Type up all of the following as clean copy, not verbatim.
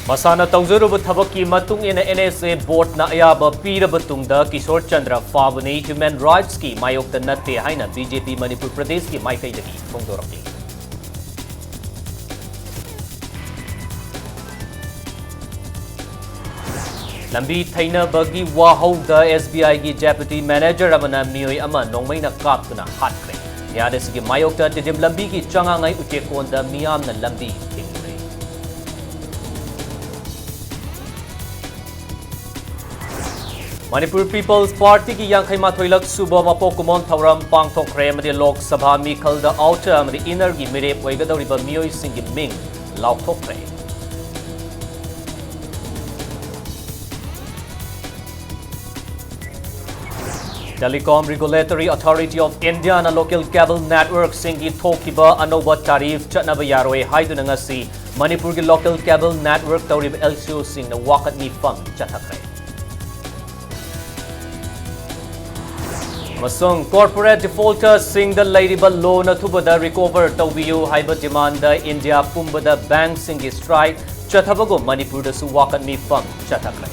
Masana tawzaruba thabaki matung ina NSA board na ayaba piraba tungda Kishore Chandra Fabani Human Rights ki mayokta natte haina BJP Manipur Pradesh ki maikaidagi fongdoraki. Lambi thaina bagi wahauda SBI ki Deputy Manager amana miyoi ama nongmaina kaptuna hatkre. Yades ki mayokta tidim lambi ki changangai uchekonda miyam na lambi. Manipur People's Party ki Yankaima Thoilak Suba Mapokumon Tauram Pangthokre Madi Lok Sabha Mikhalda Outer Madi Inner Gi Mirep Oigadoriba Mioi Singi Ming Lauthokre. Telecom Regulatory Authority of India na local cable network singi thokiba anoba tarif chatnaba yaroi haiduna ngasi Manipur ki local cable network taurib LCO sing na wakat ni fam chathakre. Masung corporate defaulters sing the ladyball loan thubada recover tawbiyu haiba demand India pumbada bank singi strike chathabago Manipur da su wakat mi fam chathakre.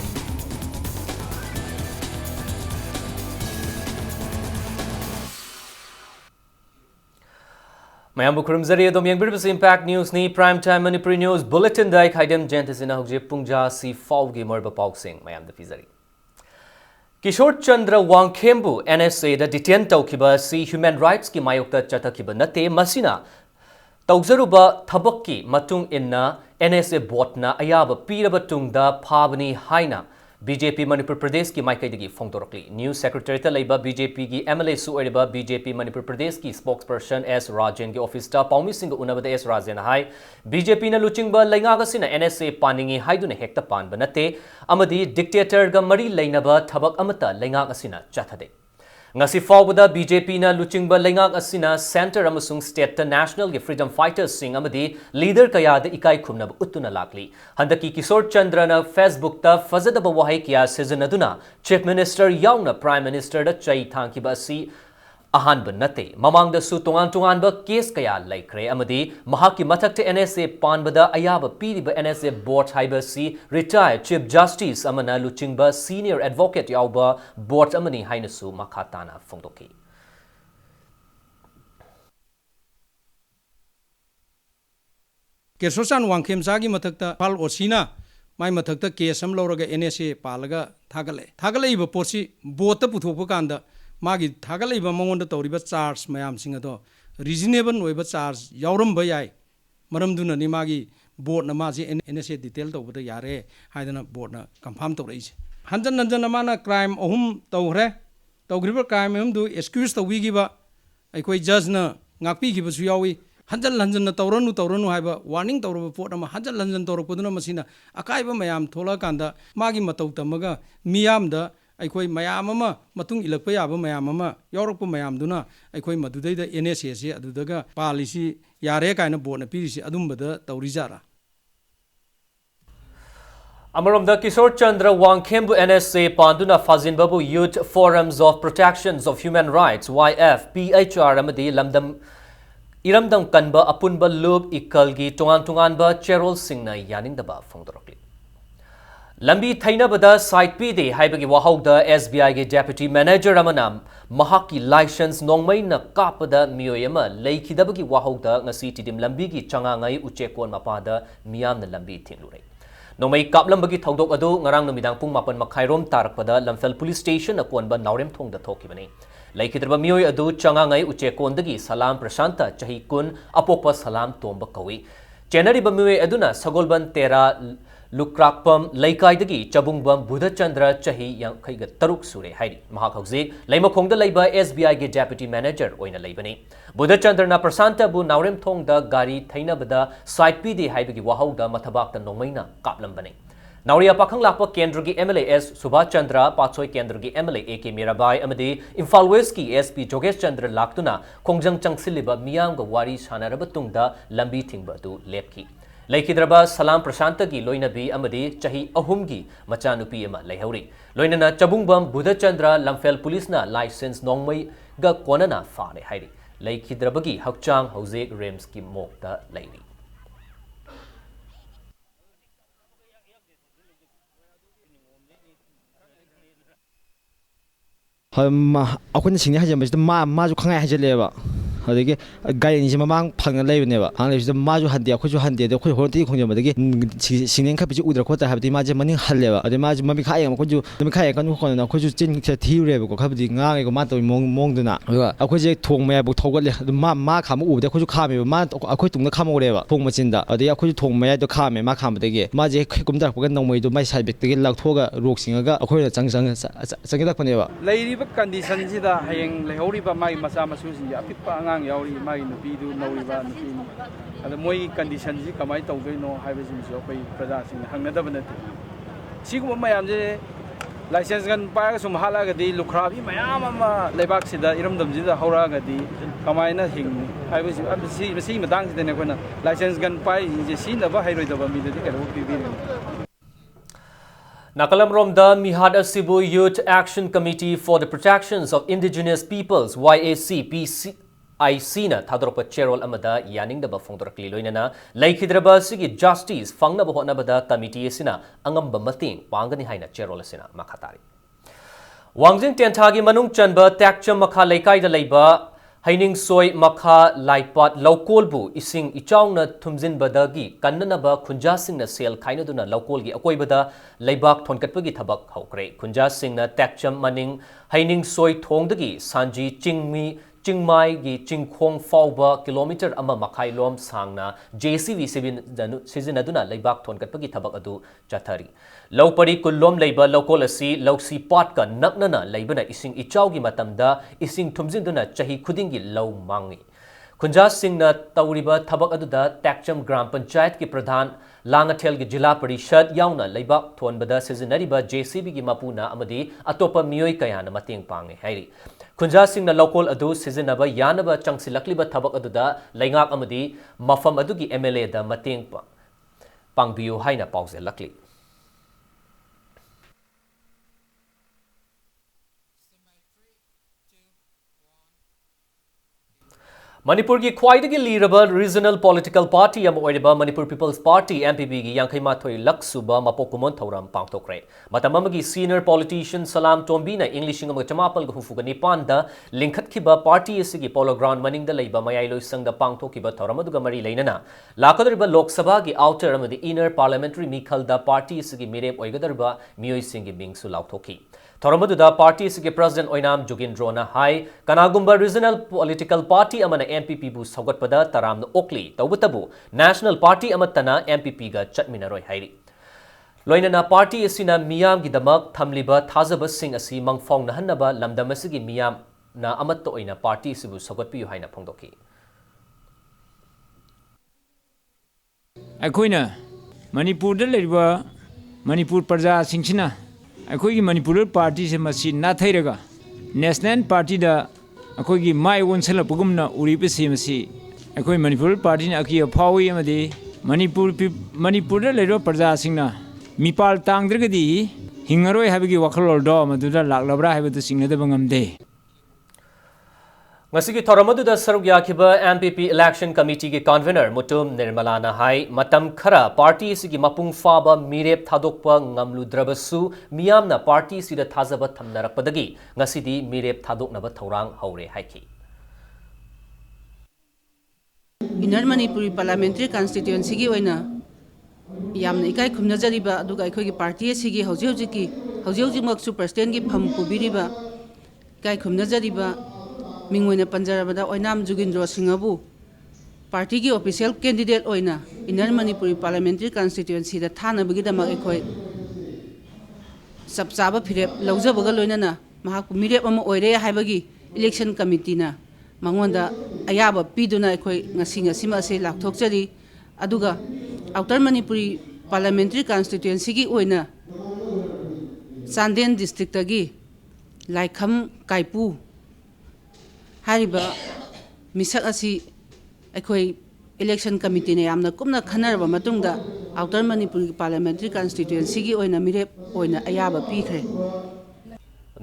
Mayambu kurumzari adom yangbir Impact News ni Prime Time Manipuri News Bulletin dai khaidem jentisina hugje pungja si fawgi morba pauksing mayam da fizari. Kishore Chandra Wangkhembu NSA da detain tawkiba si human rights ki mayokta chathakiba nate masina tawzaruba thabakki matung inna NSA bot na ayaba piraba tungda phabani haina BJP Manipur Pradesh ki maikaidagi fongdorokli. News Secretary ta leiba BJP ki MLA su oiriba BJP Manipur Pradesh ki spokesperson S Rajan ki office ta paumi singa unabada S Rajan hai BJP na luchingba laingaga sina NSA paningi haiduna hekta panba nate amadi dictator ga mari lainaba thabak amata laingaga sina chathade. Ngasi fawbada BJP na luchingba laingak asina center amasung state ta national ge freedom fighters sing amadi leader kaya da ikai khumnab utuna lakli handaki Kishore Chandra na Facebook ta fazadaba wahai kya sejanaduna chief minister yauna prime minister da chai thangkiba asi ahan nate mamang da su tungan ba case kaya laikre amadi mahaki mathak te NSA panbada ayaba piriba NSA board haiba si retired chief justice amana luchingba senior advocate yauba board amani hainasu makhatana fongdoki. Kesosan Wangkhem sagi mathakta pal osina mai mathakta case am loraga NSA palaga thagale iba porsi bota puthokpa kanda magi thagale iba mangonda tawriba charge mayam singado reasonable oiba charge yauramba yai maramduna ni magi board na maji NSA detail tawbada yare haidana board na confirm tawreise hanjan mana crime ohum tawre tawgriba crime ohum du excuse tawigiba aikoi judge na ngakpi giba su yawi hanjan na tawranu haiba warning tawraba port ama hanjan tawrapoduna masina akaiba mayam thola kanda magi matau tamaga miyam da aikoi mayam ama matung ilakpa yaba mayam ama yaurokpa mayam duna aikoi madudaida NSA se adudaga palisi yare kaina board na pirisi adumbada tawrijara. Amaramda Kishore Chandra Wangkhembu NSA panduna fazinbabu Youth Forums of Protections of Human Rights YF PHR amadi lamdam iramdam kanba apunba lub ikalgi tungan ba cherol singna yaningdaba fongdorokli. Lambi thainabada site pide haibagi wahauda SBI ge Deputy Manager amanam mahaki license nongmai na kapada miyoyama leikidabagi wahauda ngasi tidim lambi gi changangai uchekon mapada miyam na lambi thinglurei. Nomai kaplambagi thaudok adu ngarang numidang pung mapan makhairom tarakpada Lamphel Police Station akonba naurem thongda thokibani. Laikidraba miyoy adu changangai uchekondagi Salam Prashanta chahi kun apokpa Salam tomba kawi. Chenariba miyoy aduna Sagolban Tera Lukrakpam Laikai Chabungbam Buddha Chandra Chahi Yang Kaiga Taruk Sure Haidi Mahak Hauze Laimakongda Laiba SBI ge Deputy Manager Oina Laibani Buddha Chandra na Prasanta Bu Naurem Thong da Gari Thaina Bada Site Pidi Haibagi Wahauda Matabak da Nomaina Kaplambani Nauria Pakang Lapa Kendrugi MLA S Subha Chandra Patsoi Kendrugi MLA AK Mirabai Amadi Imphal West ki SP Jogesh Chandra Laktuna Kongjang Changsiliba Miyam ga Wari Sanarabatungda Lambi Thingba du Lepki Laikidraba Salam Prashanta gi Loinabi Amadi Chahi Ahumgi Machanupi Ama Laihori. Loinana Chabungbam Buddha Chandra Lamphel Police na license nongmai ga konana fare hairi. Laikidrabagi Hakchang Hose Rems ki Mokta Lairi. ꯑꯩꯈꯣꯏꯅ ꯁꯤꯡꯅꯤ ꯍꯥꯏꯖꯟꯕꯁꯤꯗ ꯃꯥꯁꯨ ꯈꯪꯉꯥꯏ ꯍꯥꯏꯖꯜꯂꯦꯕ ꯑꯗꯒꯤ ꯒꯥꯔꯤ ꯑꯅꯤꯁꯤ ꯃꯃꯥꯡ ꯐꯪꯅ ꯂꯩꯕꯅꯦꯕ ꯂꯩꯕꯁꯤꯗ ꯃꯥꯁꯨ ꯍꯟꯗꯦ ꯑꯩꯈꯣꯏꯁꯨ ꯍꯟꯗꯦ ꯑꯗꯣ ꯑꯩꯈꯣꯏ ꯍꯣꯔꯦꯟꯇꯤ ꯈꯣꯡꯖꯟꯕꯗꯒꯤ ꯁꯤꯡꯅꯦꯟ ꯈꯠꯄꯁꯤ ꯎꯗ꯭ꯔ ꯈꯣꯠꯇ꯭ꯔ ꯍꯥꯏꯕꯗꯤ ꯃꯥꯁꯦ ꯃꯅꯤꯡ ꯍꯜꯂꯦꯕ ꯑꯗꯩ ꯃꯥꯁꯨ ꯃꯃꯤꯠꯈꯥ ꯌꯦꯡꯕ ꯑꯩꯈꯣꯏꯁꯨ ꯃꯃꯤꯠꯈꯥ ꯌꯦꯡꯀꯥꯟꯗ ꯈꯣꯠꯅ ꯑꯩꯈꯣꯏꯁꯨ ꯆꯤꯟꯁꯦ ꯊꯤꯔꯨꯔꯦꯕꯀꯣ ꯈꯔꯕꯨꯗꯤ ꯉꯥꯡꯉꯦꯀꯣ ꯃꯥ ꯇꯧꯔꯤ ꯃꯑꯣꯡꯗꯨꯅ ꯑꯗꯨꯒ ꯑꯩꯈꯣꯏꯁꯦ ꯊꯣꯡ ꯃꯌꯥꯏꯐꯥꯎ ꯊꯧꯒꯠꯂꯦ ꯑꯗꯨ ꯃꯥ ꯈꯥꯝꯕ ꯎꯕꯗꯩ ꯑꯩꯈꯣꯏꯁꯨ ꯈꯥꯝꯃꯦꯕ ꯃꯥ ꯑꯩꯈꯣꯏ ꯇꯨꯡꯗ ꯈꯥꯝꯍꯧꯔꯦꯕ ꯊꯣꯡ ꯃꯆꯤꯟꯗ ꯑꯗꯒꯤ ꯑꯩꯈꯣꯏꯁꯨ ꯊꯣꯡ ꯃꯌꯥꯏꯗꯣ ꯈꯥꯝꯃꯦ ꯃꯥ ꯈꯥꯝꯕꯗꯒꯤ ꯃꯥꯁꯦ ꯀꯨꯝꯊꯔꯛꯄꯒ ꯅꯣꯡꯃꯩꯗꯣ ꯃꯥꯏ ꯁꯥꯏꯠ ꯕꯦꯛꯇꯒꯤ ꯂꯧꯊꯣꯛꯑꯒ ꯔꯣꯛ ꯆꯤꯡꯉꯒ ꯑꯩꯈꯣꯏꯅ ꯆꯪꯁꯤꯜꯂꯛꯄꯅꯦꯕ ꯂꯩꯔꯤꯕ ꯀꯟꯗꯤꯁꯟꯁꯤꯗ ꯍꯌꯦꯡ ꯂꯩꯍꯧꯔꯤꯕ ꯃꯥꯒꯤ ꯃꯆꯥ ꯃꯁꯨꯁꯤꯡꯁꯦ ꯑꯄꯤꯛꯄ ꯑꯉꯥꯡ ꯌꯥꯎꯔꯤ ꯃꯥꯒꯤ ꯅꯨꯄꯤꯗꯨ ꯅꯧꯔꯤꯕ ꯅꯨꯄꯤꯅꯤ ꯑꯗ ꯃꯣꯏꯒꯤ ꯀꯟꯗꯤꯁꯟꯁꯤ ꯀꯃꯥꯏꯅ ꯇꯧꯗꯣꯏꯅꯣ ꯍꯥꯏꯕꯁꯤꯡꯁꯨ ꯑꯩꯈꯣꯏ प्रजाꯁꯤꯡꯅ ꯍꯪꯅꯗꯕ ꯅꯠꯇꯦ ꯁꯤꯒꯨꯝꯕ ꯃꯌꯥꯝꯁꯦ ꯂꯥꯏꯁꯦꯟꯁ ꯒꯟ ꯄꯥꯏꯔꯒ ꯁꯨꯝ ꯍꯥꯠꯂꯒꯗꯤ ꯂꯨꯈ꯭ꯔꯥꯕꯤ ꯃꯌꯥꯝ ꯑꯃ ꯂꯩꯕꯥꯛꯁꯤꯗ ꯏꯔꯝꯗꯝꯁꯤꯗ ꯍꯧꯔꯛꯑꯒꯗꯤ ꯀꯃꯥꯏꯅ ꯍꯤꯡꯅꯤ ꯍꯥꯏꯕꯁꯤ ꯃꯁꯤꯒꯤ ꯃꯇꯥꯡꯁꯤꯗꯅꯦ ꯑꯩꯈꯣꯏꯅ ꯂꯥꯏꯁꯦꯟꯁ ꯒꯟ ꯄꯥꯏꯔꯤꯁꯤꯡꯁꯦ ꯁꯤꯖꯤꯟꯅꯕ ꯍꯩꯔꯣꯏꯗꯕ ꯃꯤꯗꯗꯤ ꯀꯩꯗꯧꯕ ꯄꯤꯕꯤꯔꯤꯅꯤ Nakalamromda Mihad Asibu Youth Action Committee for the Protections of Indigenous Peoples YACPIC na thadorpa cherol amada yaningdaba phongdorakli loinana laikhidraba sigi justice fangnaba hotnabada committee asina angamba mating pangani haina cherol asina makhatari Wangjing Tenthagi manung chanba takcham makha laikai da leiba Haining soy makha laipat laukolbu ising ichawna thumjin badagi kannanaba khunja singna sel khainaduna laukolgi akoibada leibak thonkatpagi thabak haukre khunja singna takcham maning haining soy thongdagi sanji chingmai gi chingkhong fawba kilometer ama makhai lom sangna JCB sizinaduna leibak thonkatpagi thabak adu chathari Laupari kullom leiba lokol asi lausi patka naknana leibana ising ichawgi matamda ising thumjinduna chahi khudingi lau mangi Khunja Singhna tawriba thabak aduda Takcham Gram Panchayat ki Pradhan Langathel gi Jila Parishad yauna leibak thonbada sizinariba JCB gi mapuna amadi atopa miyoi kayana mating pangi hairi Khunja Singhna lokol adu sizinaba yanaba changsilakliba thabak aduda leingak amadi mafam adugi MLA da mating pangbiu haina pause lakli Manipur ki khwaidagi liraba regional political party am oiriba Manipur People's Party MPP gi yangkhaima thoi laksuba mapokumon thoram pangthokre matamamagi senior politician Salam Tombi na English ngam chamapal gu hufugani panda lingkhatkhiba party asigi polo ground maning da leiba mayailoi sangda pangthokhiba thoram aduga mari leinana lakadriba lok sabha gi outer amadi inner parliamentary mikhal da party asigi mirep oigadarba miyoi singi bingsu lauthokhi Thoramadu party sige President Oinam Jugindrona Hai Kanagumba Regional Political Party amana MPP bu saugotpada taramna okli tawbatabu National Party amatana MPP ga chatminaroi hairi Loinana party asina miyam gidamak thamliba thajaba sing asi mangfong nahannaba lamdam asigi miyam na amatta oina party sibu saugotpiyu haina phongdoki Akoina Manipur da leriba Manipur Praja Singchina अखोई Manipur party से मसी नाथैरगा national party दा अखोई my वंसल पगुमना उरीब से मसी अखोई Manipur party ने अकी फावी अमदे मणिपुर लेरो प्रजा सिंगना मिपाल तांगद्रगदी हिंगरोय हाबगी वखलोल दो मदुदा लाक्लबरा हाबदु सिंगनदब ngamde Ngasigi Thoramadu saruk yakhiba MPP Election Committee ki convener Mutum Nirmalana Hai matam khara party sigi mapung faba mirep thadokpa ngamludrabasu miyamna party sida thazaba thamnarakpadagi ngasidi mirep thadoknaba thorang haure haiki Inner Manipuri Parliamentary Constituency gi oina yamna ikai khumnajariba aduga akhoi party sigi hauji maksu president gi pham pubiriba kai khumnajariba Mingwena Panjarabada Oinam Jugindro Singabu Party ki official candidate oina Inner Manipuri Parliamentary Constituency da thana bigidama ekhoi sabchaba phirep lawjabaga loinana mahak mirep ama oire haibagi election committee na mangonda ayaba piduna ekhoi ngasi ma se lakthokchari aduga Outer Manipuri Parliamentary Constituency ki oina Chanden district agi Laikham Kaipu Hariba misak asi akhoi election committee ne yamna kumna khanarba matungda Outer Manipur Parliamentary Constituency gi oina mirep oina ayaba pikhre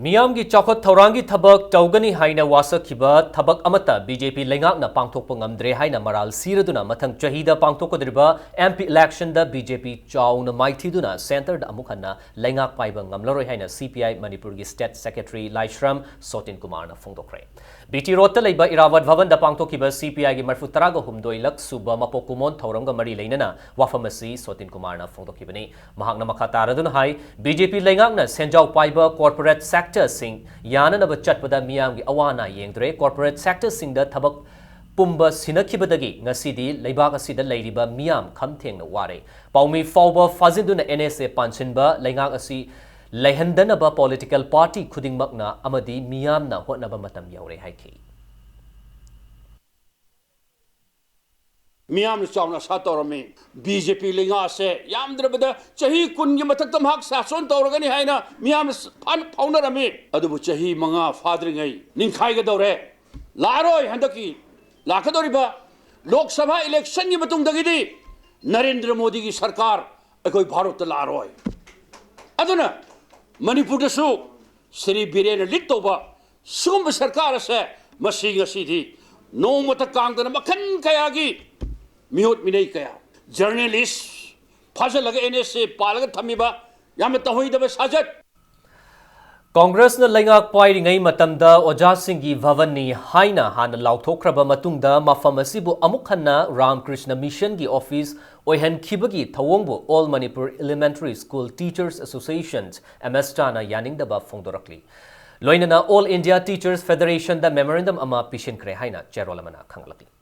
Miyamgi chakot thaurangi thabak taugani haina wasakhiba thabak amata BJP lengakna pangthokpa ngamdre haina maral siraduna mathang chahida pangthokkodriba MP election da BJP chauna maithiduna center da amukhanna lengak paiba ngamlaroi haina CPI Manipur gi State Secretary Laishram Sotin Kumar na phongdokre. BT Rotta leiba Irawat Bhavan da pangthokhiba CPI gi marfutaraga humdoi lak suba mapokumon thauramga mari leinana wafamasi Sotin Kumar na phongdokhibani mahakna makhataraduna hai BJP lengakna senjau paiba corporate sector sing yana na chatpada miyam gi awana yengdre corporate sector sing da thabak pumba sinakhibadagi ngasidi leibak asida leiriba miyam khamtheng na ware paumi fawba fazinduna NSA panchinba lengak asi lehandanaba political party khudingmakna amadi miyam na hotnaba matam yaure haiki मियाम चावना सातौरमी BJP लिंगा से यामद्रबद चही कुन के मथक तम हक शासन तौरगनी हाइना मियाम फन फाउनरमी अदुबु चही मंगा फाद्रिंगै निंखाई गदौरे लारोय हंदकी लाखदोरिबा लोकसभा इलेक्शन की मतुंगदगिदी नरेंद्र मोदी की सरकार अकोई भारत लारोय अदुना मणिपुर दसु श्री बीरेन लिटोबा सुम सरकार से मसी गसीदी नोमत कांगदन मखन कयागी मिहोत मिनै कया जर्नलिस्ट फाजल लगे NSA पालग थमीबा याम तहोइदब साजत Congress na lengak pairingai matamda Oja Singhi Bhavani haina hana lauthokraba matungda mafam asibu amukhanna Ramkrishna Mission gi office oihan khibagi thawongbu All Manipur Elementary School Teachers Associations MSTana yaningdaba phongdorakli loinana All India Teachers Federation da memorandum ama pishinkre haina cherolamana khanglakli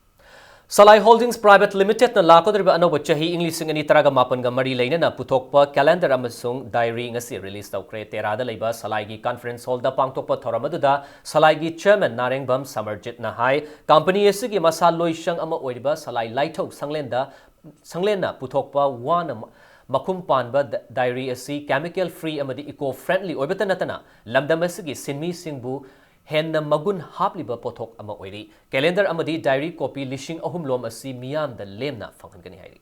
Salai Holdings Private Limited na lakodriba anoba chahi English sing ani taraga mapan ga mari leina na puthokpa calendar amasung diary ngasi release tawkre terada leiba Salai gi conference hall da pangtokpa thoramaduda Salai gi chairman Narengbam Samarjit na hai company asigi masal loishang ama oiriba Salai Laithau sanglena puthokpa wana makum panba diary asi chemical free amadi eco friendly oibata natana lamdam asigi sinmi singbu henna magun hapliba pothok ama oiri calendar amadi diary copy lishing ahum lom asi miyam da lemna fanghangani hairi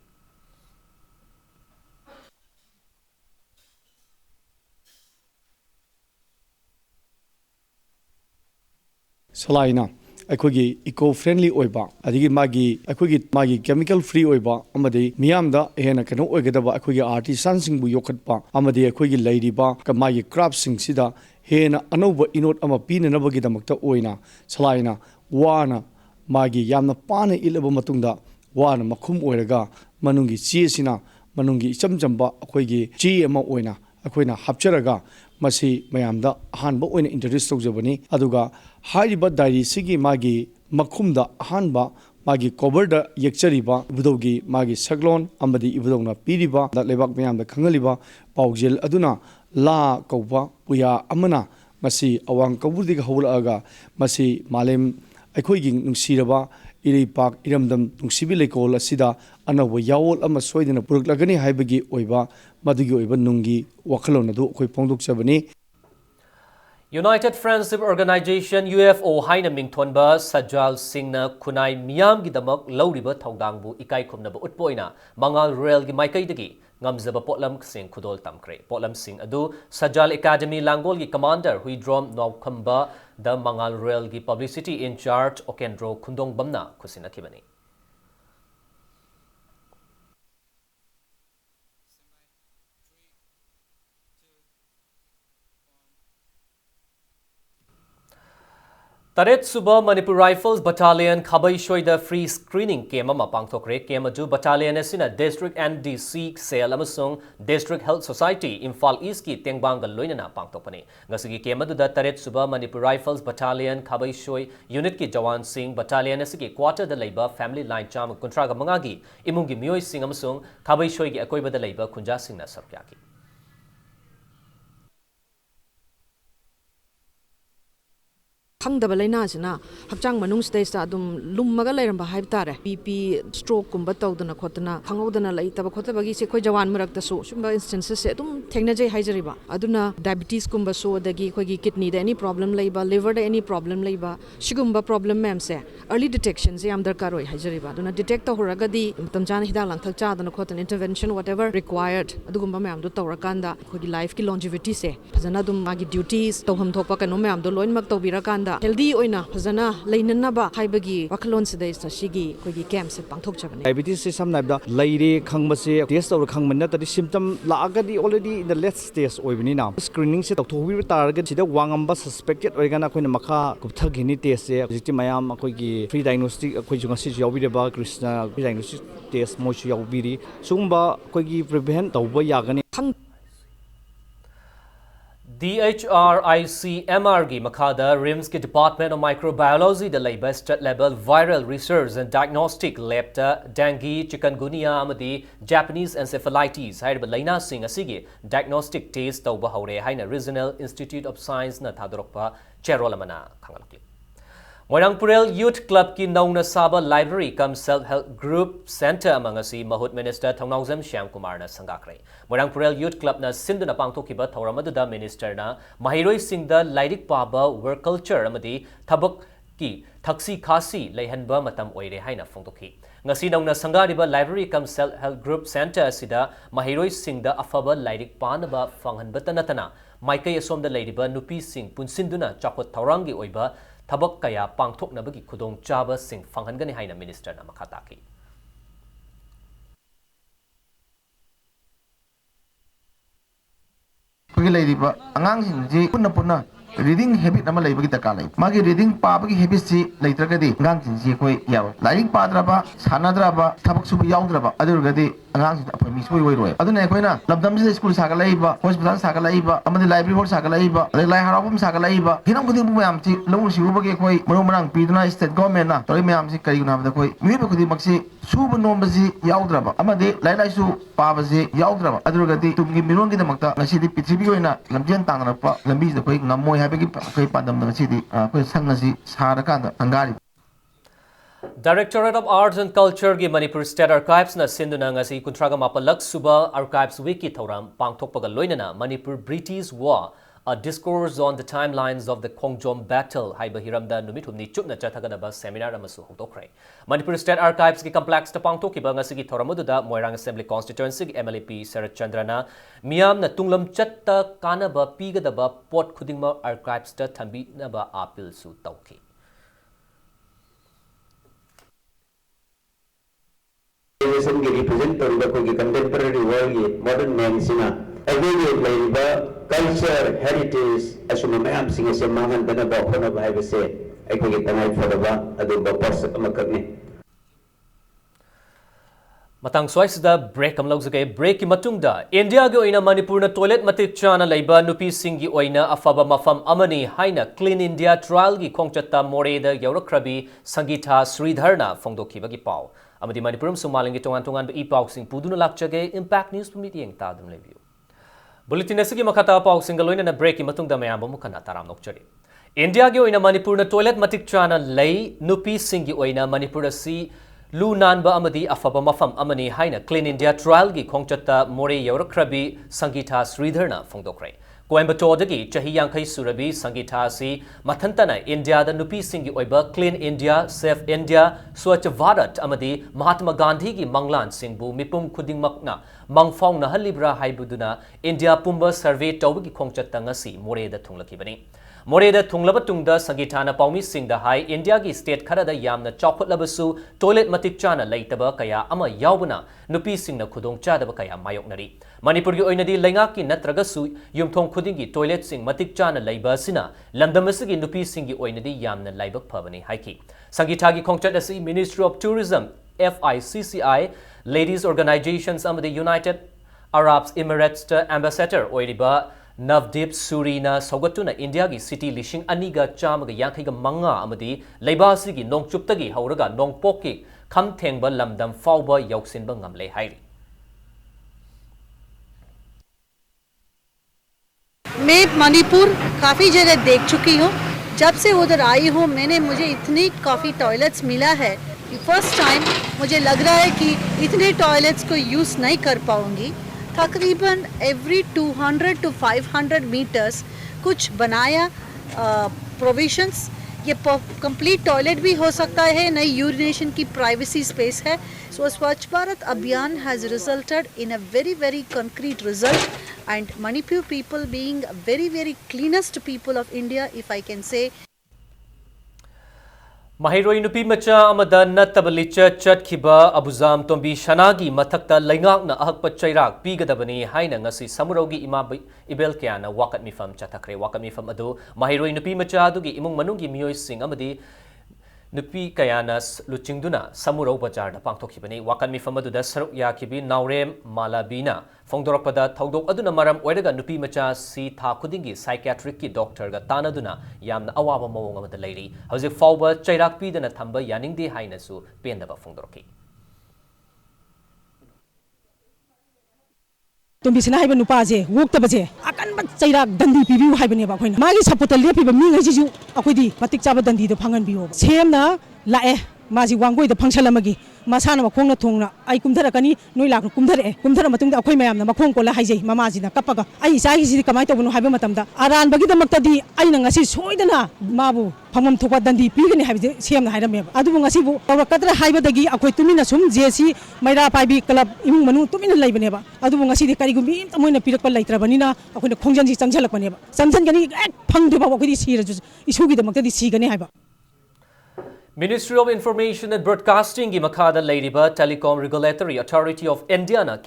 Salaina अखोगी eco friendly ओइबा अदिगी मागी chemical free ओइबा अमदि मियामदा हेना कनो ओइगदबा अखोगी artisan सिंगबु योखतपा अमदि अखोगी लैरिबा मागी craft सिंगसिदा हेना अनौबा इनोट अमा पीननबगी दमकता ओइना सलाइना वाना मागी यामना पाना इलबा मतुंगदा वाना मखुम ओइरगा मनुंगी चीसिना मनुंगी इचमचंबा अखोगी ची अमा ओइना अखोइना हपचरगा मसी मयामदा अहानबा ओइना इंट्रोड्यूस तौजबनी अदुगा हाइरिबा डायरी सिगी मागी मखुमदा अहानबा मागी कवर येक्चरीबा इबुदौगी मागी सगलोन अमदी इबुदौना पीरिबा दा लेबाक मयामदा खंगलिबा पाउजेल अदुना ला कौबा पुया अमना मसी अवांग कबुदिग हौलागा मसी मालेम अखोइगी नुंसीरबा इरिपाक इरमदम नुंसीबि लेकोल असिदा अनव यावोल अमा सोइदना पुरकलगनी हाइबगी ओइबा मदुगी ओइबा नुंगी वखलोन अदु अखोइ फोंदोकचबनी United Friendship Organization UFO haina mingthonba Sajal Singh na khunai miyam gi damak lauriba thaudangbu ikai khumnaba utpoina Mangal Rail gi maikai ngamzaba potlam sing khudol tamkre potlam sing adu Sajal Academy Langol gi commander Huidrom Nawkhamba the Mangal Rail gi publicity in charge Okendro Khundong Bamna khusina khibani Taret Suba Manipur Rifles Battalion Khabai Shoida Free Screening Kema Mapangthokre Kemaju Battalion Asina District NDC Sale Amasung District Health Society Imphal East ki Tengbanga Loinana Pangtokpani Ngasigi Kemadu da Taret Suba Manipur Rifles Battalion Khabai Shoi Unit ki Jawan Singh Battalion Asigi Quarter da Labor Family Line Cham Kuntraga Mangagi Imungi Myoy Singh Amasung Khabai Shoi ki Akoiba da Labor Kunja Singh na Sarpyaki ꯈꯪꯗꯕ ꯂꯩꯅꯥꯁꯤꯅ ꯍꯛꯆꯥꯡ ꯃꯅꯨꯡꯁꯤꯗꯩꯁꯤꯗ ꯑꯗꯨꯝ ꯂꯨꯝꯃꯒ ꯂꯩꯔꯝꯕ ꯍꯥꯏꯕ ꯇꯥꯔꯦ BP stroke ꯀꯨꯝꯕ ꯇꯧꯗꯅ ꯈꯣꯠꯇꯅ ꯈꯪꯍꯧꯗꯅ ꯂꯩꯇꯕ ꯈꯣꯠꯇꯕꯒꯤꯁꯦ ꯑꯩꯈꯣꯏ ꯖꯋꯥꯟ ꯃꯔꯛꯇꯁꯨ ꯁꯨꯝꯕ ꯏꯟꯁꯇꯦꯟꯁꯦꯁꯁꯦ ꯑꯗꯨꯝ ꯊꯦꯡꯅꯖꯩ ꯍꯥꯏꯖꯔꯤꯕ ꯑꯗꯨꯅ ꯗꯥꯏꯕꯤꯇꯤꯁ ꯀꯨꯝꯕꯁꯨ ꯑꯗꯒꯤ ꯑꯩꯈꯣꯏꯒꯤ ꯀꯤꯗꯅꯤꯗ ꯑꯦꯅꯤ ꯄ꯭ꯔꯣꯕ꯭ꯂꯦꯝ ꯂꯩꯕ ꯂꯤꯚꯔꯗ ꯑꯦꯅꯤ ꯄ꯭ꯔꯣꯕ꯭ꯂꯦꯝ ꯂꯩꯕ ꯁꯤꯒꯨꯝꯕ ꯄ꯭ꯔꯣꯕ꯭ꯂꯦꯝ ꯃꯌꯥꯝꯁꯦ ꯑꯔꯂꯤ ꯗꯤꯇꯦꯛꯁꯟꯁꯦ ꯌꯥꯝ ꯗꯔꯀꯥꯔ ꯑꯣꯏ ꯍꯥꯏꯖꯔꯤꯕ ꯑꯗꯨꯅ ꯗꯤꯇꯦꯛ ꯇꯧꯍꯧꯔꯒꯗꯤ ꯃꯇꯝ ꯆꯥꯅ ꯍꯤꯗꯥꯛ ꯂꯥꯡꯊꯛ ꯆꯥꯗꯅ ꯈꯣꯠꯇꯅ ꯏꯟꯇꯔꯚꯦꯟꯁꯟ ꯋꯥꯠ ꯑꯦꯚꯔ ꯔꯤꯀ꯭ꯋꯥꯌꯔꯗ ꯑꯗꯨꯒꯨꯝꯕ ꯃꯌꯥꯝꯗꯣ ꯇꯧꯔꯀꯥꯟꯗ ꯑꯩꯈꯣꯏꯒꯤ ꯂꯥꯏꯐꯀꯤ ꯂꯣꯟꯖꯤꯚꯤꯇꯤꯁꯦ ꯐꯖꯅ ꯑꯗꯨꯝ ꯃꯥꯒꯤ ꯗ꯭ꯌꯨꯇꯤꯁ ꯇꯧꯐꯝ ꯊꯣꯛꯄ ꯀꯩꯅꯣ ꯃꯌꯥꯝꯗꯣ ꯂꯣꯏꯅꯃꯛ ꯇꯧꯕꯤꯔꯀꯥꯟꯗ ꯍꯦꯜꯗꯤ ꯑꯣꯏꯅ ꯐꯖꯅ ꯂꯩꯅꯅꯕ ꯍꯥꯏꯕꯒꯤ ꯋꯥꯈꯜꯂꯣꯟꯁꯤꯗꯩꯁꯤꯗ ꯁꯤꯒꯤ ꯑꯩꯈꯣꯏꯒꯤ ꯀꯦꯝꯞꯁꯦ ꯄꯥꯡꯊꯣꯛꯆꯕꯅꯤ ꯗꯥꯏꯕꯤꯇꯤꯁꯁꯦ ꯁꯝꯅ ꯍꯥꯏꯔꯕꯗ ꯂꯩꯔꯦ ꯈꯪꯕꯁꯦ ꯇꯦꯁ ꯇꯧꯔ ꯈꯪꯕ ꯅꯠꯇ꯭ꯔꯗꯤ ꯁꯤꯝꯇꯝ ꯂꯥꯛꯑꯒꯗꯤ ꯑꯣꯜꯔꯦꯗꯤ ꯏꯟ ꯗ ꯂꯦꯠ ꯁ꯭ꯇꯦꯖ ꯑꯣꯏꯕꯅꯤꯅ ꯁ꯭ꯀ꯭ꯔꯤꯅꯤꯡꯁꯦ ꯇꯧꯊꯣꯛꯄꯤꯕ ꯇꯥꯔꯒꯗꯤ ꯁꯤꯗ ꯋꯥꯡꯉꯝꯕ ꯁꯁꯄꯦꯛꯇꯦꯠ ꯑꯣꯏꯔꯒꯅ ꯑꯩꯈꯣꯏꯅ ꯃꯈꯥ ꯀꯨꯞꯊꯈꯤꯅꯤ ꯇꯦꯁꯁꯦ ꯍꯧꯖꯤꯛꯇꯤ ꯃꯌꯥꯝ ꯑꯩꯈꯣꯏꯒꯤ ꯐ꯭ꯔꯤ ꯗꯥꯏꯒꯅꯣꯁꯇꯤꯛ ꯑꯩꯈꯣꯏꯁꯨ ꯉꯁꯤꯁꯨ ꯌꯥꯎꯕꯤꯔꯕ ꯀ꯭ꯔꯤꯁꯅ ꯐ꯭ꯔꯤ ꯗꯥꯏꯒꯅꯣꯁꯇꯤꯛ ꯇꯦꯁ ꯃꯣꯏꯁꯨ ꯌꯥꯎꯕꯤꯔꯤ ꯁꯤꯒꯨꯝꯕ ꯑꯩꯈꯣꯏꯒꯤ ꯄ꯭ꯔꯤꯚꯦꯟ ꯇꯧꯕ ꯌꯥꯒꯅꯤ DHRICMRꯒꯤ ꯃꯈꯥꯗ ꯔꯤꯝꯁꯀꯤ ꯗꯤꯄꯥꯔꯠꯃꯦꯟ ꯑꯣꯐ ꯃꯥꯏꯀ꯭ꯔꯣꯕꯥꯏꯑꯣꯂꯣꯖꯤꯗ ꯂꯩꯕ state level viral research and diagnostic ꯂꯦꯕꯇ ꯗꯦꯡꯒꯤ ꯆꯤꯀꯟꯒꯨꯅꯤꯌꯥ ꯑꯃꯗꯤ ꯖꯥꯄꯅꯤꯁ ꯑꯦꯟꯁꯦꯐꯦꯂꯥꯏꯇꯤꯁ ꯍꯥꯏꯔꯤꯕ ꯂꯩꯅꯥꯁꯤꯡ ꯑꯁꯤꯒꯤ ꯗꯥꯏꯒꯅꯣꯁꯇꯤꯛ ꯇꯦꯁ ꯇꯧꯕ ꯍꯧꯔꯦ ꯍꯥꯏꯅ ꯔꯤꯖꯅꯦꯜ ꯏꯟꯁꯇꯤꯇ꯭ꯌꯨꯠ ꯑꯣꯐ ꯁꯥꯏꯟꯁꯅ ꯊꯥꯗꯣꯔꯛꯄ ꯆꯦꯔꯣꯜ ꯑꯃꯅ ꯈꯪꯍꯜꯂꯤ ꯃꯣꯏꯔꯥꯡꯄꯨꯔꯦꯜ ꯌꯨꯊ ꯀ꯭ꯂꯕꯀꯤ ꯅꯧꯅ ꯁꯥꯕ ꯂꯥꯏꯕ꯭ꯔꯦꯔꯤ ꯀꯝ ꯁꯦꯜꯐ ꯍꯦꯜꯞ ꯒ꯭ꯔꯨꯞ ꯁꯦꯟꯇꯔ ꯑꯃ ꯉꯁꯤ ꯃꯍꯨꯠ ꯃꯤꯅꯤꯁꯇꯔ ꯊꯧꯅꯥꯎꯖꯝ ꯁ꯭ꯌꯥꯝꯀꯨꯃꯥꯔꯅ ꯁꯪꯒꯥꯈ꯭ꯔꯦ ꯃꯣꯏꯔꯥꯡꯄꯨꯔꯦꯜ ꯌꯨꯊ ꯀ꯭ꯂꯕꯅ ꯁꯤꯟꯗꯨꯅ ꯄꯥꯡꯊꯣꯛꯈꯤꯕ ꯊꯧꯔꯝ ꯑꯗꯨꯗ ꯃꯤꯅꯤꯁꯇꯔꯅ ꯃꯍꯩꯔꯣꯏꯁꯤꯡꯗ ꯂꯥꯏꯔꯤꯛ ꯄꯥꯕ ꯋꯥꯔꯛ ꯀꯜꯆꯔ ꯑꯃꯗꯤ ꯊꯕꯛꯀꯤ ꯊꯛꯁꯤ ꯈꯥꯁꯤ ꯂꯩꯍꯟꯕ ꯃꯇꯝ ꯑꯣꯏꯔꯦ ꯍꯥꯏꯅ ꯐꯣꯡꯗꯣꯛꯈꯤ ꯉꯁꯤ ꯅꯧꯅ ꯁꯪꯒꯥꯔꯤꯕ ꯂꯥꯏꯕ꯭ꯔꯦꯔꯤ ꯀꯝ ꯁꯦꯜꯐ ꯍꯦꯜꯞ ꯒ꯭ꯔꯨꯞ ꯁꯦꯟꯇꯔ ꯑꯁꯤꯗ ꯃꯍꯩꯔꯣꯏꯁꯤꯡꯗ ꯑꯐꯕ ꯂꯥꯏꯔꯤꯛ ꯄꯥꯅꯕ ꯐꯪꯍꯟꯕꯇ ꯅꯠꯇꯅ ꯃꯥꯏꯀꯩ ꯑꯁꯣꯝꯗ ꯂꯩꯔꯤꯕ ꯅꯨꯄꯤꯁꯤꯡ ꯄꯨꯟꯁꯤꯟꯗꯨꯅ ꯆꯥꯎꯈꯠ ꯊꯧꯔꯥꯡꯒꯤ ꯑꯣꯏꯕ ꯊꯕꯛ ꯀꯌꯥ ꯄꯥꯡꯊꯣꯛꯅꯕꯒꯤ ꯈꯨꯗꯣꯡꯆꯥꯕꯁꯤꯡ ꯐꯪꯍꯟꯒꯅꯤ ꯍꯥꯏꯅ ꯃꯤꯅꯤꯁꯇꯔꯅ ꯃꯈꯥ ꯇꯥꯈꯤ ꯑꯩꯈꯣꯏꯒꯤ ꯂꯩꯔꯤꯕ ꯑꯉꯥꯡꯁꯤꯡꯁꯤ ꯄꯨꯟꯅ ꯄꯨꯟꯅ रीडिंग हैबिट अमा लेबगी दरकार लई मागी रीडिंग पाबगी हैबिट सी लेत्रगदी अंगांसिंसी अखोई याव लाइरिंग पाद्रबा सानाद्रबा थबक सुबु यावद्रबा अदुरगदी अंगांसिं अफोई मिसोई ओइरोय अदुना अखोइना लमदमसिदा स्कूल सागलाइबा हॉस्पिटल सागलाइबा अमदि लाइब्रेरी हॉल सागलाइबा अदै लाइ हरावबम सागलाइबा हिरम खुदिं मयामसि लौउ सिबुबगे अखोई मरो मरांग पीदुना स्टेट गवर्नमेंट ना तोरि मयामसि करिगुना हमदा अखोई मिबे खुदिं मक्सि सुबु नोमबसि यावद्रबा अमदि लाइ लाइसु पाबसि यावद्रबा अदुरगदी तुमगी मिरोंगी दमक्ता ngasi पृथ्वी ओइना लमजेन तांगरपा लंबी अखोई ngमोय Directorate of Arts and Culture gi Manipur State Archives na sinduna ngasi kuntraga mapalak suba Archives Week ki thoram pangthokpaga loinana Manipur British War, a discourse on the timelines of the Khongjom battle haiba hiramda numit humni chupna chathagadaba seminar amasu hokdokre Manipur State Archives ki complex ta pangthokiba ngasi ki thoramuda Moirang Assembly constituency ki MLAP Sarat Chandrana miyam na tunglam chatta kanaba pigadaba pot khudingma archives ta thambi naba appeal su tawki represent contemporary world modern men sina every laiba culture heritage asuma mayam singa se mangan dana ba khona ba ha se aikogi tanai fodaba adu ba porsak amakne Matang swaisda break am lawjage break ki matungda India gi oina Manipur na toilet matik chana leiba nupi singi oina afaba mafam amani haina Clean India trial gi khongchatta moreda yaurakrabi Sangita Sridharna phongdokhiba gi pau amadi Manipurum sumalingi tongan i pau sing puduna lakchage Impact News pumit yeng tadum lebiu Bulletin asigi makata pau singaloina na break ki matungda mayamba mukana taram nokchari India gi oina Manipur na toilet matik chana lei nupi singi oina Manipur si Lu Nanba Amadi Afaba Mafam Amani Haina Clean India Trial gi Khongchatta More Yaurakrabi Sangita Sridharna Phongdokre Coimbatore dagi Chahi Yankai Surabi Sangita si Mathantana India da Nupi Singi Oiba Clean India Safe India Swachh Bharat Amadi Mahatma Gandhi gi Manglan Singbu Mipum Khuding Makna Mangfong na Halibra Haibuduna India Pumba Survey Tawgi Khongchatta ngasi More da Thunglakibani Moreda thunglaba tungda Sangitana Paumi Singda Hai India gi state kharada yamna chawkhatlabasu toilet matik chana leitaba kaya ama yaubuna nupi singna khudong chadaba kaya mayoknari Manipur gi oinadi lengaki natragasu yumthong khudingi toilet sing matik chana leiba sina lamdamasigi nupi singi oinadi yamna laibak phabani haiki Sangita gi khongchat asi Ministry of Tourism FICCI Ladies Organizations amadi United Arab Emirates Ambassador oiriba Navdeep Surina Sogatuna India gi city lishing aniga chamaga yankhiga manga amadi leibasi gi nongchuptagi hauraga nongpoki kham thengba lamdam fauba yauksinba ngamle hairi मैं मणिपुर काफ़ी जगह देख चुकी हूँ जब से उधर आई हूँ मुझे इतनी काफ़ी टॉयलेट्स मिला है कि फर्स्ट टाइम मुझे लग रहा है कि इतने टॉयलेट्स को यूज़ नहीं कर पाऊँगी। तकरीबन एवरी 200 to 500 मीटर्स कुछ बनाया प्रोविजंस। ये कंप्लीट टॉयलेट भी हो सकता है, नई यूरिनेशन की प्राइवेसी स्पेस है। सो स्वच्छ भारत अभियान has resulted in a very concrete result, and Manipur people being very cleanest people of India, if I can say. Mahiroi nupi macha amada nattaba licha chatkhiba abuzam tombi shanagi mathakta laingakna ahakpa chairak pigadabani haina ngasi samurogi ima ibel kyana wakat mifam chathakre wakat mifam adu mahiroi nupi macha adugi imung manungi miyoi sing amadi nupi kayana luchingduna samuro bajar da pangthokibani wakat mifam adu da saruk yakibi naurem malabina Fongdorakpada thaudok aduna maram oiraga nupi macha si tha khudingi psychiatric ki doctor ga tanaduna yamna awaba mawong amada leiri hauji fawba chairak pidana thamba yaningde haina su pendaba fongdoraki Tumbisina haiba nupaje woktabaje akan ba chairak dandi pibiu haibane ba khoina magi sapota lepiba mi ngai jiju akoidi matik chaba dandi do phangan biyo semna lae maji wangoi da phangshal amagi masana makhong na thongna ai kumthara kani noi lak kumthara matungda akhoi mayam na makhong kola haijai mamaji na kapaga ai sai ji kamai tobunu haiba matamda aran bagi damakta di ai na ngasi soidana mabu phamam thokwa dandi pigani haibje semna hairame adu ngasi bu tawrakadra haiba dagi akhoi tumina sum jesi maira paibi club imung manu tumina laibane ba adu ngasi di kari gumi tamoina pirakpa laitrabani na akhoi na khongjan ji changjalakpane ba samjan gani phangde ba akhoi di siraju isugi damakta di sigani haiba Ministry of Information and Broadcasting ki makhada leiriba Telecom Regulatory Authority of India na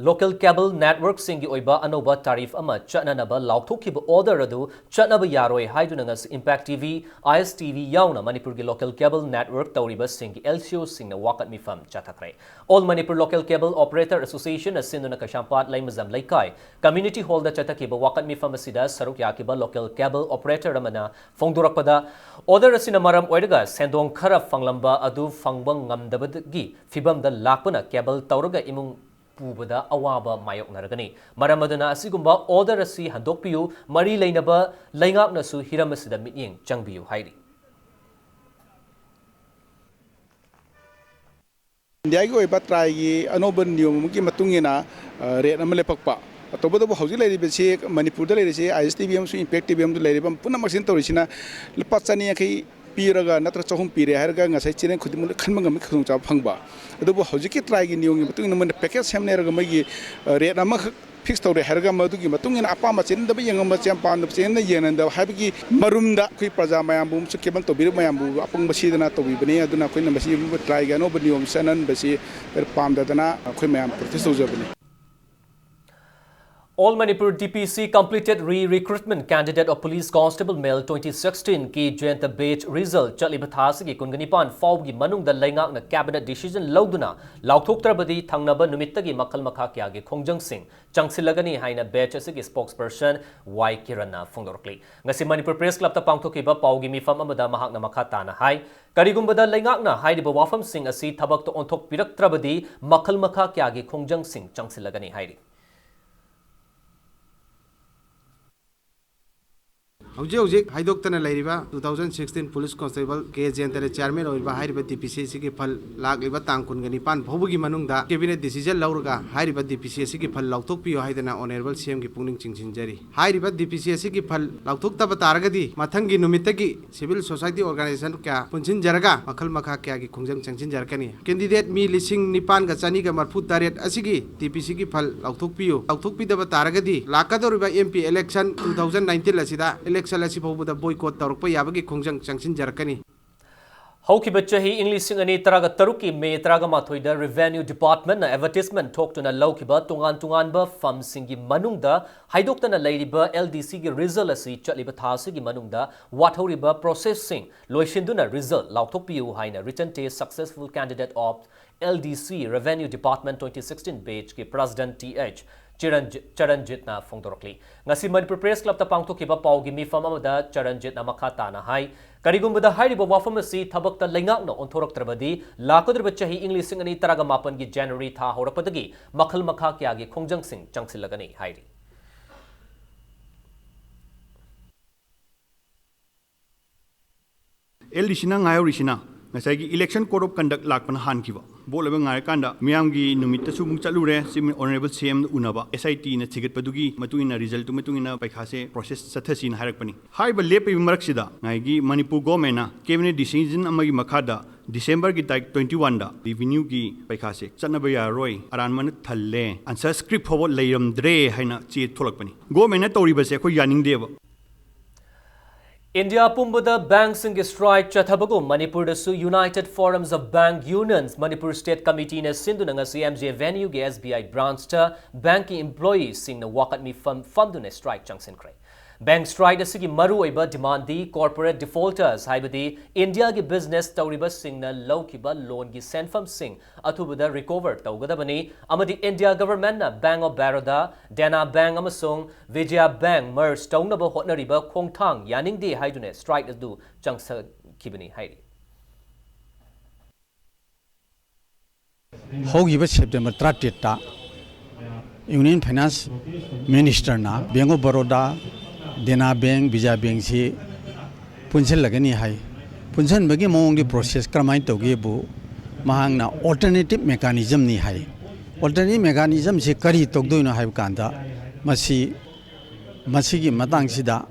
local cable network singi oiba anoba tarif ama chananaba lauthokiba order adu chanaba yaroi haiduna ngas Impact TV ISTV yauna Manipur ki local cable network tauriba singi LCO singna wakat mifam chathakre All Manipur Local Cable Operator Association asinduna kashampat laimazam laikai community hall da chatakiba wakat mifam asida saruk yakiba local cable operator amana fongdurakpada order asina maram oiraga sendong khara fanglamba adu fangbang ngamdabagi fibam da lakpana cable tauraga imung pubada awaba mayok naragani maramadana asigumba order asi handokpiu mari leinaba laingak nasu hiramasida mityeng changbiu hairi India ki oiba try gi anoba niyom ki matungina rate amale pakpa atobada bo hauji lai bese Manipur da lai se ISTV am su Impact TV am lai bam puna machine torisina lepa chani kai piraga natra chahum pire harga ngasai chinen khudimul khanmangam khung cha phangba adubo hojiki try gi niyong matungina man package samne raga magi rate am fix tawre harga madugi matungina apa ma chen da yangam cham pan chen na yenan da habigi marumda kui praja mayam bum su kebang to bir mayam bu apung basi dana to bi bane aduna koi na basi bu try ga no baniom sanan basi per pam da dana koi mayam protest ho jabani All Manipur DPC completed re-recruitment candidate of Police Constable Male 2016 ki Jayanta Batch result chaliba thasi ki kunganipan faub gi manung da laingak na cabinet decision lauduna laukthoktrabadi thangnaba numittagi makhal makha kya gi khongjang sing changsilagani haina batch asigi spokesperson Y Kirana Fongdorkli ngasi Manipur Press Club ta pangthokiba paugi mifam amada mahak na makha tana hai karigumbada laingak na hairiba wafam sing asi thabak to onthok piraktrabadi makhal makha kya gi khongjang sing changsilagani hairi हौजिक हाइदोक्तना लैरिबा 2016 police constable के जेंतरे chairman ओइबा हाइरिबा DPCC के फल लागलिबा तांग कुनगनि पान भौबगी मनुंगदा cabinet decision लौरगा हाइरिबा DPCC के फल लाउथोकपियो हाइदना honourable CM की पुनिंग चिंचिंजरी हाइरिबा DPCC के फल लाउथोकतबा तारगदी मथंगी नुमितगी civil society organisation क्या पुंचिन जरगा मखल मखा क्या की खुंजंग चंचिन जरकनी कैंडिडेट मी लिसिंग निपान गा चनी गा मरफु तारेट असिगी डीपीसी की फल लाउथोकपिदबा तारगदी लाकदोरिबा एमपी इलेक्शन 2019 लसिदा election boycott tarukpa yabagi khongjang changsin jarakani Haukiba chahi English ani taraga taruki me taraga mathoida Revenue Department na advertisement talk to na laukiba tungan ba fam singi manungda haidoktana leiriba LDC gi result asi chaliba thasi gi manungda wathoriba processing loishinduna result lauthokpiu haina written test successful candidate of LDC Revenue Department 2016 batch ki President TH Charanjit na Fongdorkli. Ngasi Manipur Press Club ta pangthokiba paugi mifam amada Charanjit na makata na hai karigumbada hairiba wafam asi thabakta laingak na onthoroktrabadi lakodriba chahi English ani taraga mapan gi January tha horapadagi makhal makha kya gi khongjang sing changsilagani hairi. 2016 Police Constable Ke Jentere Chairman Oiba Hairiba DPCC ki Fal Lagliba Tangkun Gani Pan Faub gi Manungda Laingak na Onthoroktrabadi Lakodriba chahi English ani taraga mapan gi January tha horapadagi makhal makha kya gi khongjang sing changsilagani hairi. एलडीसीना ngayorishina ngasai gi election code of conduct lakpana hankiba bol leba ngai kanda miyam gi numit ta sumung chalure sim honorable cm unaba SIT na chigat padugi matuina result tu matuina paikha se process sathasin harakpani haiba lepe maraksida ngai gi Manipur government na cabinet decision amagi makhada December ki tarik 21 da revenue ki paikha se chanaba ya roi aran man thalle answer script hobo leiram dre haina che tholakpani government na toriba se ko yaning deba India Pumbada Banks in strike Chathabagu, Manipur Su United Forums of Bank Unions, Manipur State Committee na Sindunanga CMJ venue ge SBI branch ta banking employees sing na wakat mi fundune strike changsin kray. Bank strike asigi maru oiba demand di corporate defaulters haibadi India gi business tawriba sing na low kiba loan gi senfam sing athubada recover tawgadabani amadi India government na Bank of Baroda, Dena Bank amasung Vijaya Bank merge tawnaba hotnariba khongthang yaning di haidune strike adu changsa kibani haidi. Hogiba September 30 ta Union Finance Minister na Bank of Baroda Dena Bank, Vijaya Bank si punchal lagani hai. Punchal bagi mong di process kramai toge bu mahang na alternative mechanism ni hai. Alternative mechanism si kari togdo ina hai kanda masi ki matang sida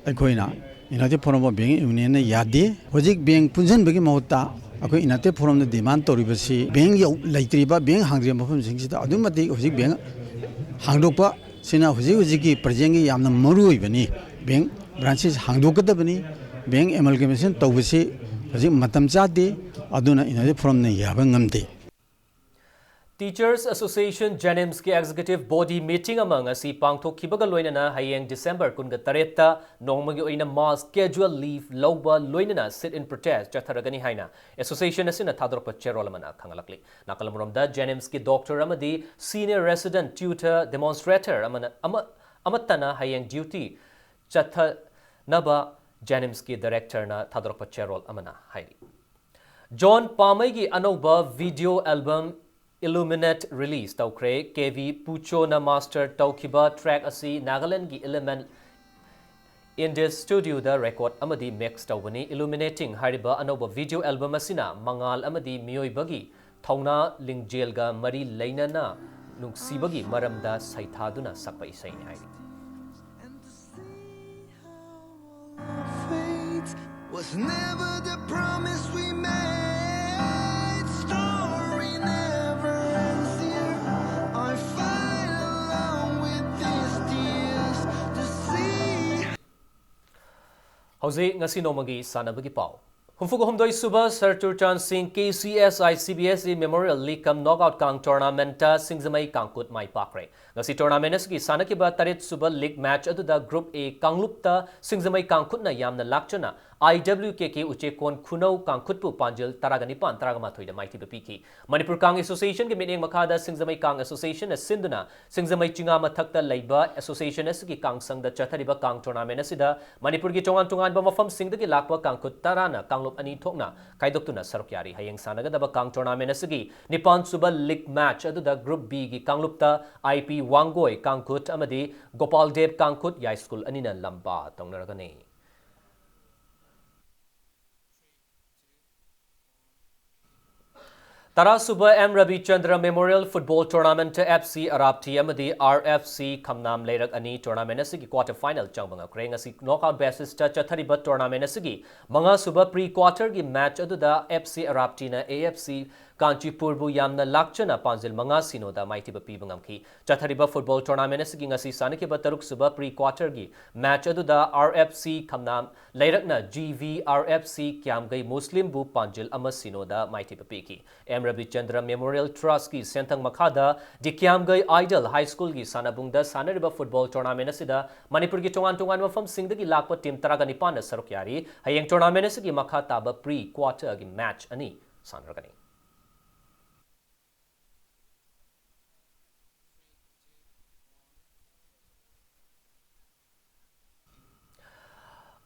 akoi na inate forum bank union na yadi hojik bank punchal bagi mahota akoi inate forum na demand tori basi bank yau laitriba bank hangre mafam sing sida adumati hojik bank hangdokpa Sina Huzi Prajangi Yamna Murui Bani, being branches Hangdokata Bani, being amalgamation Tawasi, Matam Chati, Aduna in from the Yabangamdi. Teachers Association Janims ki executive body meeting among us si pangthok kibaga loinana hayeng December kunga tareta nongmagi oina mass schedule leave lawba loinana sit in protest chatharagani haina association asina thadorpa cherolamana khangalakli nakalamromda Janims ki doctor amadi senior resident tutor demonstrator amatana hayeng duty chathanaba Janims ki director na thadorpa cherol amana hairi John Pamai gi anoba video album Illuminate release Taukre KV Pucho na master Taukiba track asi Nagaland gi element in this studio the record amadi mix tawani illuminating hariba anoba video album asina mangal amadi mioi bagi thauna lingjel ga mari leinana nuksibagi maramda saithaduna sakpa isai ni hairi was never the promise we made story never ends here I fight along with these tears to see Hauze ngasi nomagi sanabagi pau Humfugo humdoi suba Sir Turchan Singh KCSI CBSE Memorial League Kam Knockout Kang Tournament Singzamai Kangkut Mai Pakre ngasi tournament ki sanakiba tarit suba league match aduda group A Kanglupta Singzamai Kangkut na yamna lakchana IWKK Uchekon Kunau Kangkutpu Panjil Taraganipan Taragamathoi da Maiti Bapiki Manipur Kang Association ke meeting makada Singzamai Kang Association as Sinduna Singzamai Chinga Mathakta Laiba Association as ki Kang Sang da Chathariba Kang Tournament asida Manipur ki tongan ba mafam Singda ki lakwa Kangkut Tarana Kanglup ani thokna Kaidoktuna Sarukyari Hayeng Sanagadaba Kang Tournament asigi Nipan Suba League match aduda group B ki Kanglupta IP Wangoi Kangkut amadi Gopal Dev Kangkut Yai School anina lamba tongnaragani Tara Suba M. Ravi Chandra Memorial Football Tournament FC Arabti Amadi RFC Kamnam Leirak Ani Tournament Asigi quarter final Changbanga Kreng Asi knockout basis ta Chathariba Tournament Asigi Manga Suba pre-quarter gi match aduda FC Arabti na AFC Kanchipur bu yamna lakchana panzil manga sinoda maiti bapi bangamki Chathariba Football Tournament Asigi ngasi sanaki bataruk suba pre-quarter gi match aduda RFC Kamnam Leirakna GV RFC Kyamgai Muslim bu panjil ama sinoda maiti bapi ki M. Ravi Chandra Memorial Trust ki Sentang Makhada Dikyamgai Idol High School ki Sanabungda Sanariba Football Tournament asida Manipur ki tongan mafam singda ki lakpa team Taragani na sarukyari hayeng tournament asigi makha taba pre-quarter ki match ani sanragani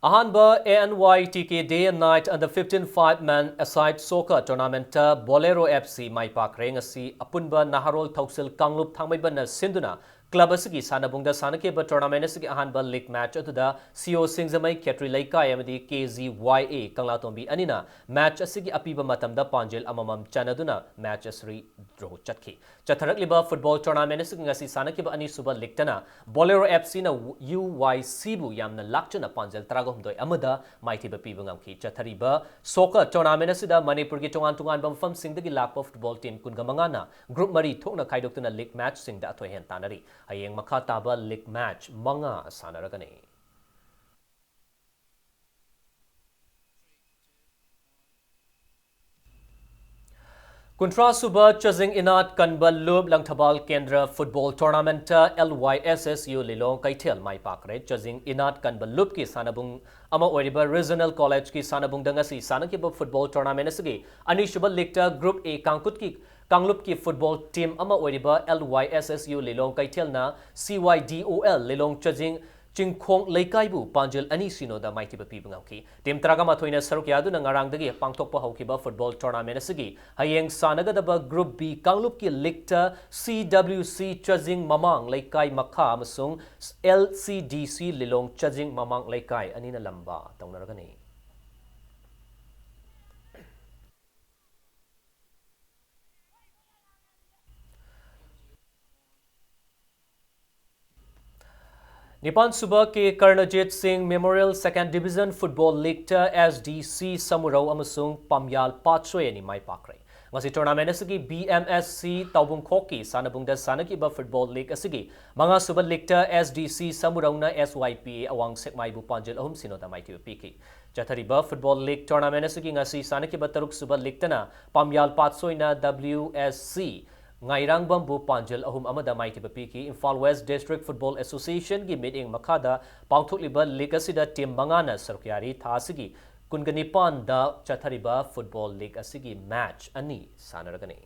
Ahanba ANYTK Day and Night under 15 5-man aside soccer tournament Bolero FC Mai Pakre ngasi apunba Naharol Thausil Kanglup Thangmaiba na Sinduna Club asigi sanabungda sanakeba tournament asigi ahanba league match atuda CO Singzamai Ketri Laikai amadi KZYA Kanglatombi anina match asigi apiba matamda Panjil amamam chanaduna match asri draw chatki chatharakliba football tournament asigi ngasi sanakeba ani suba league tana Bolero FC na UYC bu yamna lakchana Panjil tragomdoi amada maitiba piba ngamki chathariba soccer tournament asida Manipur gi tongan bamfam singdagi lakpa football team kungamangana group mari thokna kaidoktuna league match singda athoy hen tanari Hayeng makataba league match mga sanaragani. Kuntra suba chazing inat kanba lub langthabal kendra football tournament LYSSU Lilong Kaitel mai pakre chazing inat kanba lub ki sanabung ama oriba regional college ki sanabung dangasi sanakiba football tournament asigi anishuba league group A kangkut ki Kanglup ki football team ama oriba LYSSU Lilong Kaitel na CYDOL Lilong chazing Chingkhong Laikaibu Panjil ani sino da maiti bapi bangki team tragama thoina saruk yadu na ngarangdagi pangthokpa haukiba football tournament asigi hayeng sanagadaba group B Kanglup ki licta CWC chazing mamang Laikai makha amasung LCDC Lilong chazing mamang Laikai anina lamba taunaragani Nipan Suba ke Karnajit Singh Memorial Second Division Football League SDC Samurau amasung Pamyal Pachoy ni mai pakre. Ngasi tournament asigi BMSC Taubung Khoki sanabungda sanakiba Football League asigi mga Suba League SDC Samurau na SYPA awang sekmai bu Panjil ahum sinoda mai piki. Jathariba Football League tournament asigi ngasi sanakiba Taruk Suba League na Pamyal Pachoy na WSC Ngairang Bambu Panjil ahum amada maiti bapiki Imphal West District Football Association gi meeting makada pangthokliba league asida team mangana sarkyari thasigi kunganipan da chathariba football league asigi match ani sanaragani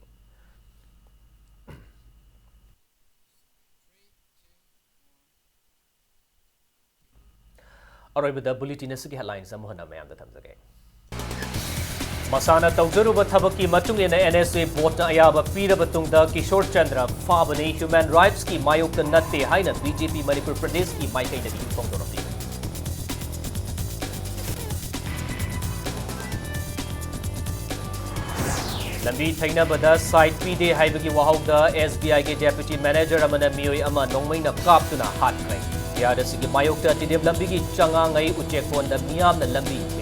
Aroibada bulletin asigi headlines amuhana mayam da thamjage Masana Taujaruba Thabaki Matungina NSA Botna Ayaba Pira Batungda Kishore Chandra Fabani Human Rights Ki Mayukta Natte Haina BJP Manipur Pradesh Ki Maikai Nadi Fongdoropi. Lambi Thaina Bada Side PD Haibagi Wahauda SBI Ke Deputy Manager Amana Mioi Ama Nongmaina Kaptuna Hatkrai. Yada Sigi Mayukta Tidib Lambi Ki Changa Ngai Uchekon da Miyam na Lambi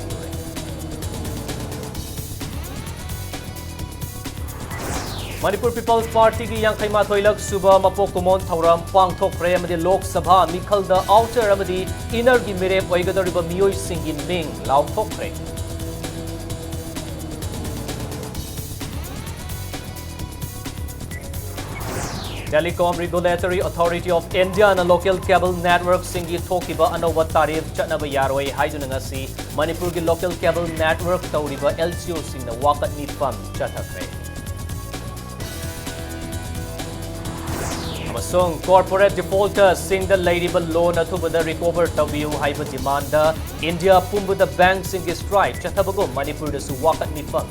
Manipur People's Party ki Yangkhaima Thoilak Suba Mapok Kumon Thauram Pangthokre amadi Lok Sabha Mikhalda Outer amadi Inner gi Mirep Oigadoriba Miyoi Singh Ming Lauthokre Telecom Regulatory Authority of India na local cable network singi thokiba anoba tarif chatnaba yaroi haiduna ngasi Manipur gi local cable network tauriba LCO singna wakat nipam chathakre Amasung corporate defaulters sing the ladybird loan atubada recover tabiu haiba demand India pumbuda bank singi strike chathabago Manipur da su wakat nipam